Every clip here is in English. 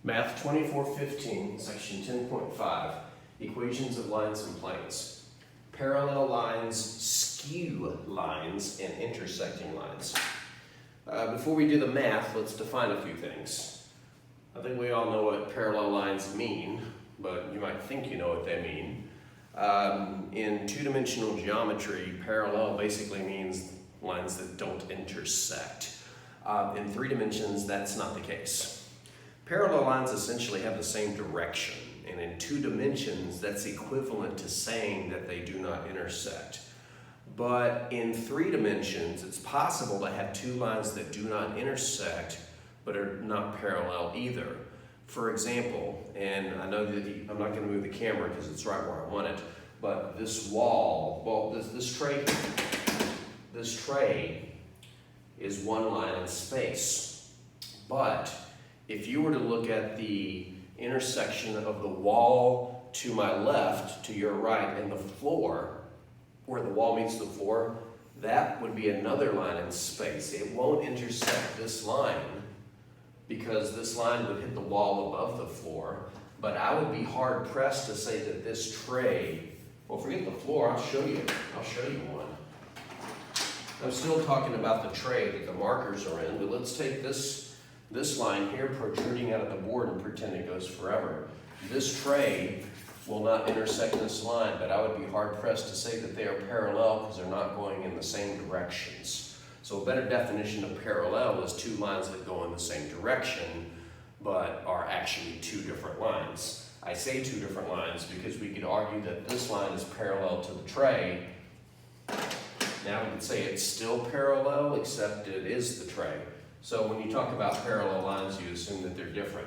Math 2415, section 10.5, equations of lines and planes. Parallel lines, skew lines, and intersecting lines. Before we do the math, let's define a few things. I think we all know what parallel lines mean, but you might think you know what they mean. In two-dimensional geometry, parallel basically means lines that don't intersect. In 3 dimensions, that's not the case. Parallel lines essentially have the same direction, and in 2 dimensions, that's equivalent to saying that they do not intersect. But in 3 dimensions, it's possible to have 2 lines that do not intersect, but are not parallel either. For example, and I know that I'm not going to move the camera because it's right where I want it, but this wall, well, this tray is 1 line in space. But if you were to look at the intersection of the wall to my left, to your right, and the floor, where the wall meets the floor, that would be another line in space. It won't intersect this line because this line would hit the wall above the floor, but I would be hard pressed to say that this tray, well, forget the floor, I'll show you one. I'm still talking about the tray that the markers are in, but let's take this line here protruding out of the board and pretend it goes forever. This tray will not intersect this line, but I would be hard pressed to say that they are parallel because they're not going in the same directions. So a better definition of parallel is 2 lines that go in the same direction, but are actually 2 different lines. I say 2 different lines because we could argue that this line is parallel to the tray. Now we could say it's still parallel, except it is the tray. So when you talk about parallel lines, you assume that they're different.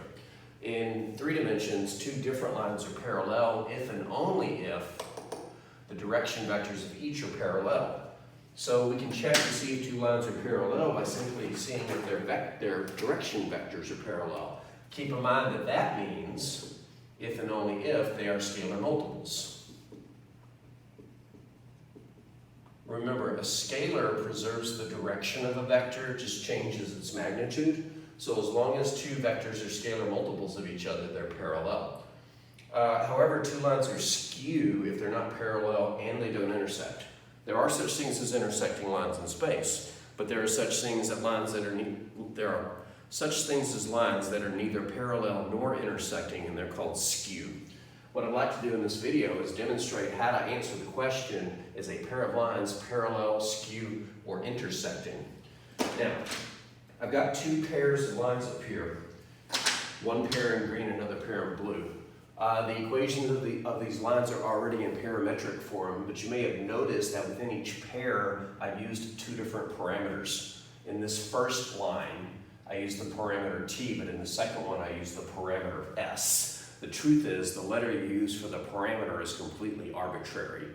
In 3 dimensions, 2 different lines are parallel if and only if the direction vectors of each are parallel. So we can check to see if 2 lines are parallel by simply seeing if their direction vectors are parallel. Keep in mind that that means if and only if they are scalar multiples. Remember, a scalar preserves the direction of a vector, it just changes its magnitude. So as long as 2 vectors are scalar multiples of each other, they're parallel. However, 2 lines are skew if they're not parallel and they don't intersect. There are such things as intersecting lines in space, but there are such things as lines that are neither parallel nor intersecting, and they're called skew. What I'd like to do in this video is demonstrate how to answer the question, is a pair of lines parallel, skew, or intersecting? Now, I've got 2 pairs of lines up here, 1 pair in green, another pair in blue. The equations of these lines are already in parametric form, but you may have noticed that within each pair, I used 2 different parameters. In this first line, I used the parameter t, but in the second one, I used the parameter s. The truth is, the letter you use for the parameter is completely arbitrary.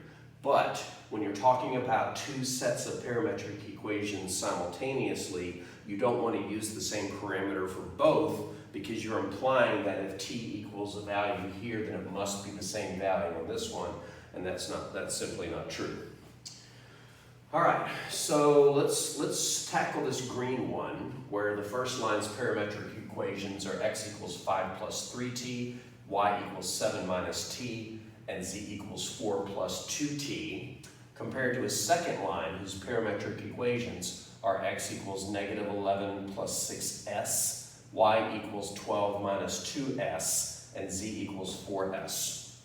But when you're talking about 2 sets of parametric equations simultaneously, you don't want to use the same parameter for both because you're implying that if t equals a value here, then it must be the same value on this one, and that's simply not true. All right, so let's tackle this green one where the first line's parametric equations are x equals 5 plus 3t, y equals 7 minus t, and z equals 4 plus 2t, compared to a second line whose parametric equations are x equals negative 11 plus 6s, y equals 12 minus 2s, and z equals 4s.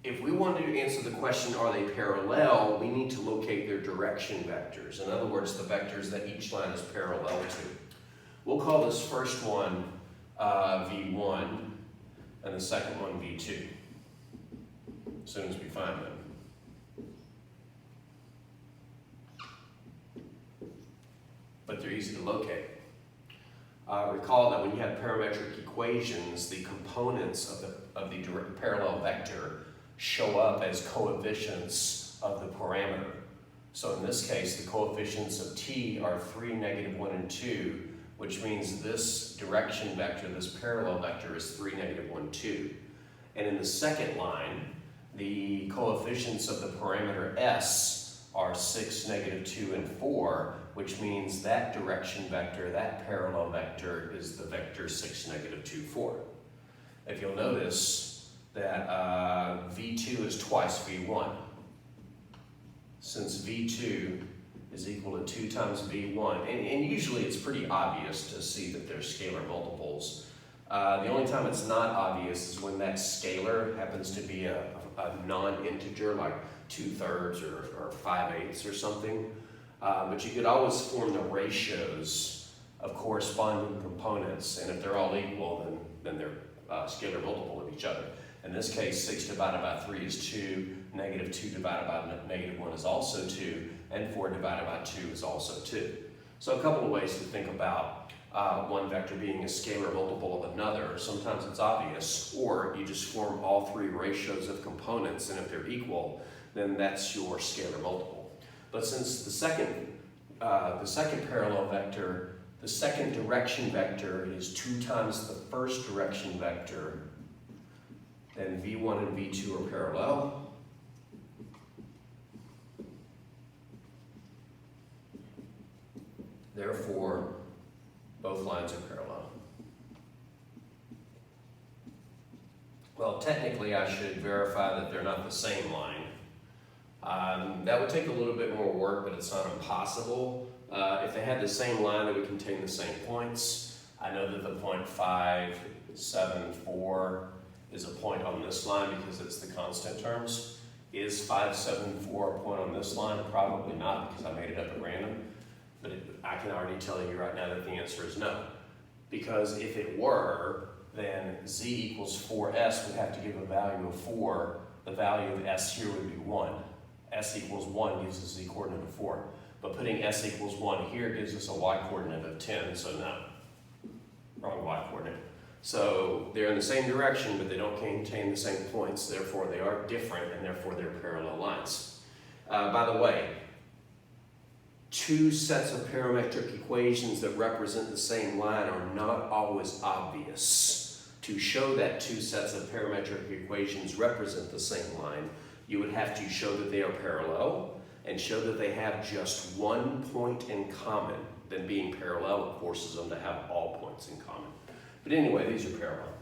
If we want to answer the question, are they parallel, we need to locate their direction vectors. In other words, the vectors that each line is parallel to. We'll call this first one v1 and the second one v2, as soon as we find them. But they're easy to locate. Recall that when you have parametric equations, the components of the parallel vector show up as coefficients of the parameter. So in this case, the coefficients of t are 3, negative 1, and 2, which means this direction vector, this parallel vector, is 3, negative 1, 2. And in the second line, the coefficients of the parameter s are 6, negative 2, and 4, which means that direction vector, that parallel vector, is the vector 6, negative 2, 4. If you'll notice that V2 is twice V1. Since V2 is equal to 2 times V1, and usually it's pretty obvious to see that they're scalar multiples. The only time it's not obvious is when that scalar happens to be a non-integer, like 2/3 or 5/8 or something. But you could always form the ratios of corresponding components, and if they're all equal, then they're scalar multiple of each other. In this case, 6 divided by 3 is 2, negative 2 divided by negative 1 is also 2, and 4 divided by 2 is also 2. So a couple of ways to think about one vector being a scalar multiple of another. Sometimes it's obvious, or you just form all three ratios of components, and if they're equal, then that's your scalar multiple. But since the second parallel vector, the second direction vector is 2 times the first direction vector, then V1 and V2 are parallel. Therefore, both lines are parallel. Well, technically I should verify that they're not the same line. That would take a little bit more work, but it's not impossible. If they had the same line, they would contain the same points. I know that the point 5, 7, 4 is a point on this line because it's the constant terms. Is 5, 7, 4 a point on this line? Probably not, because I made it up at random. But I can already tell you right now that the answer is no. Because if it were, then z equals 4s would have to give a value of 4. The value of s here would be 1. S equals 1 gives us the coordinate of 4. But putting s equals 1 here gives us a y coordinate of 10, so no. Wrong y coordinate. So they're in the same direction, but they don't contain the same points. Therefore, they are different, and therefore they're parallel lines. By the way, two sets of parametric equations that represent the same line are not always obvious. To show that two sets of parametric equations represent the same line, you would have to show that they are parallel and show that they have just one point in common. Then being parallel forces them to have all points in common. But anyway, these are parallel.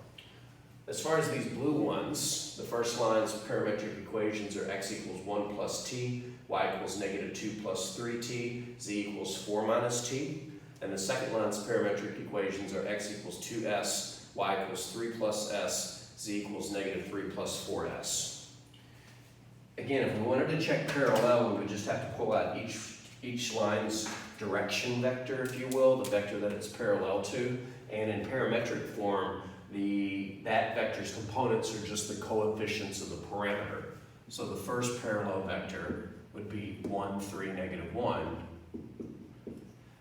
As far as these blue ones, the first line's parametric equations are x equals 1 plus t, y equals negative 2 plus 3t, z equals 4 minus t. And the second line's parametric equations are x equals 2s, y equals 3 plus s, z equals negative 3 plus 4s. Again, if we wanted to check parallel, we would just have to pull out each line's direction vector, if you will, the vector that it's parallel to. And in parametric form, that vector's components are just the coefficients of the parameter. So the first parallel vector would be 1, 3, negative 1.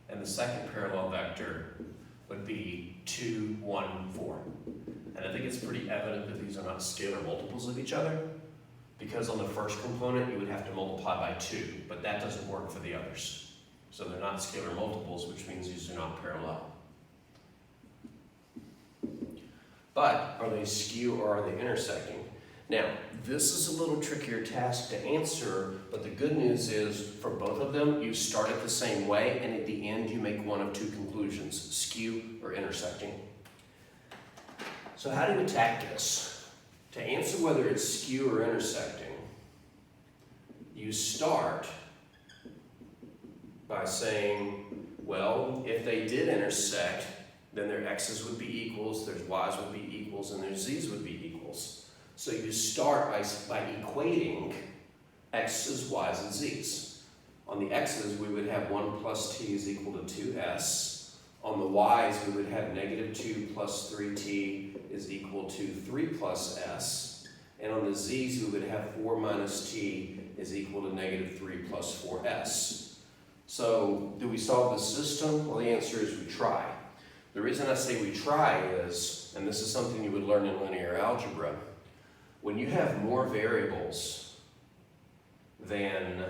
And the second parallel vector would be 2, 1, 4. And I think it's pretty evident that these are not scalar multiples of each other, because on the first component you would have to multiply by 2, but that doesn't work for the others. So they're not scalar multiples, which means these are not parallel. But are they skew or are they intersecting? Now, this is a little trickier task to answer, but the good news is for both of them, you start it the same way, and at the end you make one of two conclusions, skew or intersecting. So how do you attack this? To answer whether it's skew or intersecting, you start by saying, well, if they did intersect, then their x's would be equals, their y's would be equals, and their z's would be equals. So you start by equating x's, y's, and z's. On the x's, we would have 1 plus t is equal to 2s. On the y's, we would have negative 2 plus 3t is equal to 3 plus s. And on the z's, we would have 4 minus t is equal to negative 3 plus 4s. So do we solve the system? Well, the answer is we try. The reason I say we try is, and this is something you would learn in linear algebra, when you have more variables than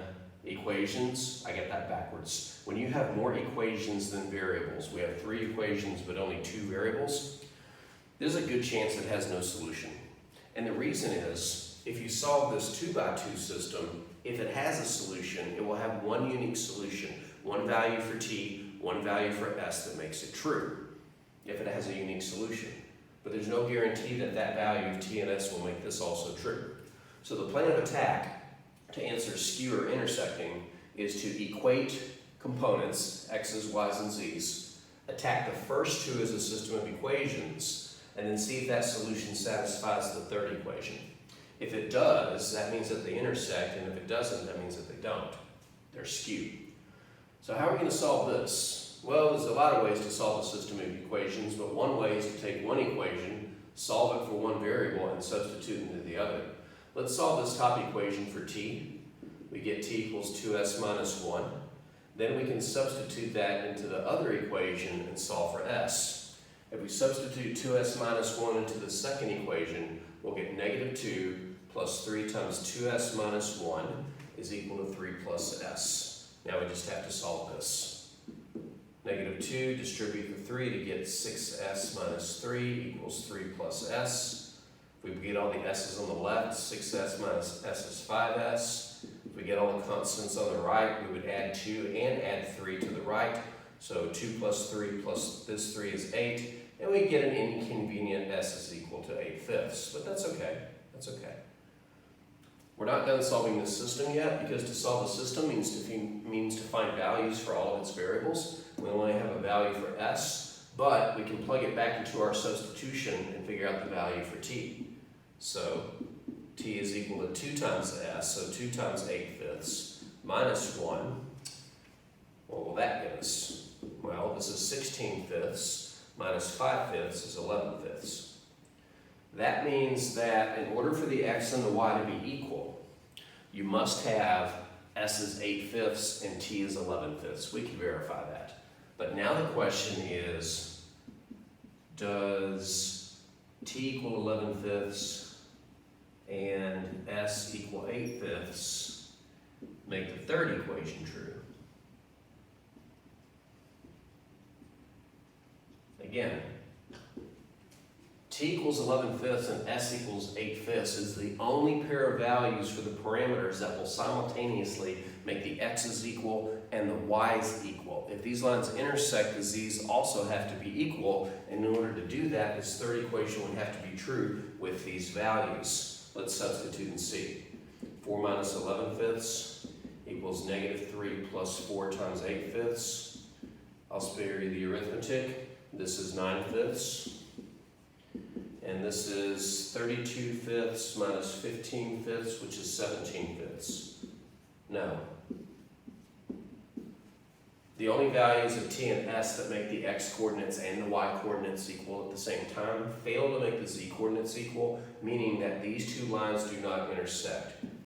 equations, I get that backwards. When you have more equations than variables, we have 3 equations but only 2 variables, there's a good chance it has no solution. And the reason is, if you solve this 2 by 2 system, if it has a solution, it will have one unique solution, one value for t, one value for s that makes it true, if it has a unique solution. But there's no guarantee that that value of t and s will make this also true. So the plan of attack to answer skew or intersecting is to equate components, x's, y's, and z's, attack the first two as a system of equations, and then see if that solution satisfies the third equation. If it does, that means that they intersect, and if it doesn't, that means that they don't. They're skewed. So how are we going to solve this? Well, there's a lot of ways to solve a system of equations, but one way is to take one equation, solve it for one variable, and substitute into the other. Let's solve this top equation for t. We get t equals 2s minus 1. Then we can substitute that into the other equation and solve for s. If we substitute 2s minus 1 into the second equation, we'll get negative 2 plus 3 times 2s minus 1 is equal to 3 plus s. Now we just have to solve this. Negative 2, distribute the 3 to get 6s minus 3 equals 3 plus s. If we get all the s's on the left, 6s minus s is 5s. If we get all the constants on the right, we would add 2 and add 3 to the right. So 2 plus 3 plus this 3 is 8. And we get an inconvenient s is equal to 8/5. But that's okay. That's okay. We're not done solving this system yet, because to solve a system means to find values for all of its variables. We only have a value for s, but we can plug it back into our substitution and figure out the value for t. So t is equal to 2 times s, so 2 times 8/5 minus 1. What will that give us? Well, this is 16/5 minus 5/5 is 11/5. That means that in order for the x and the y to be equal, you must have s is 8/5 and t is 11/5. We can verify that. But now the question is, does t equal 11/5 and s equal 8/5 make the third equation true? Again, t equals 11/5 and s equals 8/5 is the only pair of values for the parameters that will simultaneously make the x's equal and the y's equal. If these lines intersect, the z's also have to be equal, and in order to do that, this third equation would have to be true with these values. Let's substitute and see. 4 minus 11/5 equals negative 3 plus 4 times 8/5. I'll spare you the arithmetic. This is 9/5. And this is 32/5 minus 15/5, which is 17/5. No. The only values of t and s that make the x coordinates and the y coordinates equal at the same time fail to make the z coordinates equal, meaning that these two lines do not intersect.